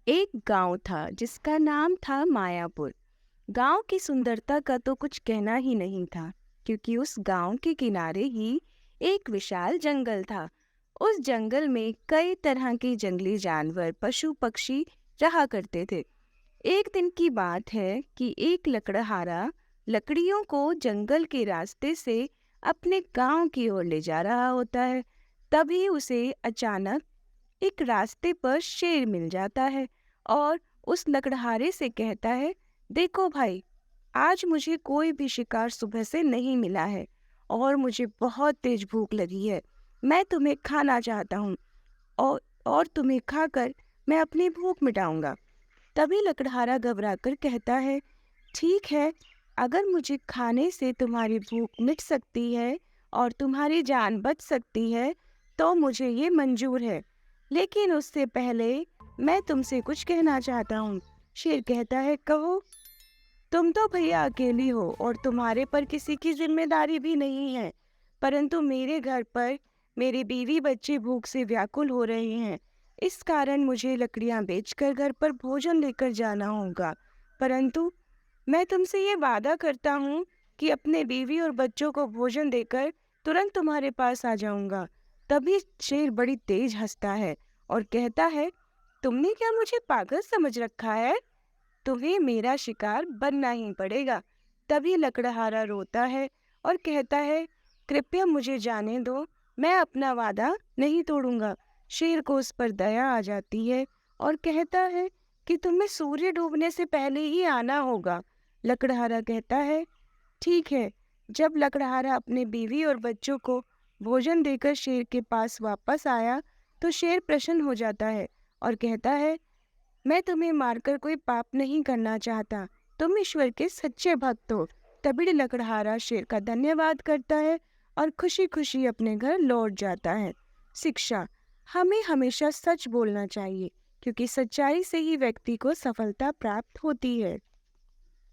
एक गांव था जिसका नाम था मायापुर। गांव की सुंदरता का तो कुछ कहना ही नहीं था, क्योंकि उस गांव के किनारे ही एक विशाल जंगल था। उस जंगल में कई तरह के जंगली जानवर, पशु पक्षी रहा करते थे। एक दिन की बात है कि एक लकड़हारा लकड़ियों को जंगल के रास्ते से अपने गांव की ओर ले जा रहा होता है। तभी उसे अचानक एक रास्ते पर शेर मिल जाता है और उस लकड़हारे से कहता है, देखो भाई, आज मुझे कोई भी शिकार सुबह से नहीं मिला है और मुझे बहुत तेज भूख लगी है। मैं तुम्हें खाना चाहता हूँ और और तुम्हें खाकर मैं अपनी भूख मिटाऊंगा। तभी लकड़हारा घबराकर कहता है, ठीक है, अगर मुझे खाने से तुम्हारी भूख मिट सकती है और तुम्हारी जान बच सकती है तो मुझे ये मंजूर है। लेकिन उससे पहले मैं तुमसे कुछ कहना चाहता हूँ। शेर कहता है, कहो। तुम तो भैया अकेली हो और तुम्हारे पर किसी की जिम्मेदारी भी नहीं है, परंतु मेरे घर पर मेरी बीवी बच्चे भूख से व्याकुल हो रहे हैं। इस कारण मुझे लकड़ियां बेचकर घर पर भोजन लेकर जाना होगा। परंतु मैं तुमसे ये वादा करता हूँ कि अपने बीवी और बच्चों को भोजन देकर तुरंत तुम्हारे पास आ जाऊंगा। तभी शेर बड़ी तेज हंसता है और कहता है, तुमने क्या मुझे पागल समझ रखा है? तुम्हें मेरा शिकार बनना ही पड़ेगा। तभी लकड़हारा रोता है और कहता है, कृपया मुझे जाने दो, मैं अपना वादा नहीं तोड़ूंगा। शेर को उस पर दया आ जाती है और कहता है कि तुम्हें सूर्य डूबने से पहले ही आना होगा। लकड़हारा कहता है, ठीक है। जब लकड़हारा अपने बीवी और बच्चों को भोजन देकर शेर के पास वापस आया तो शेर प्रसन्न हो जाता है और कहता है, मैं तुम्हें मारकर कोई पाप नहीं करना चाहता। तुम ईश्वर के सच्चे भक्त हो। तभी लकड़हारा शेर का धन्यवाद करता है और खुशी खुशी अपने घर लौट जाता है। शिक्षा: हमें हमेशा सच बोलना चाहिए, क्योंकि सच्चाई से ही व्यक्ति को सफलता प्राप्त होती है।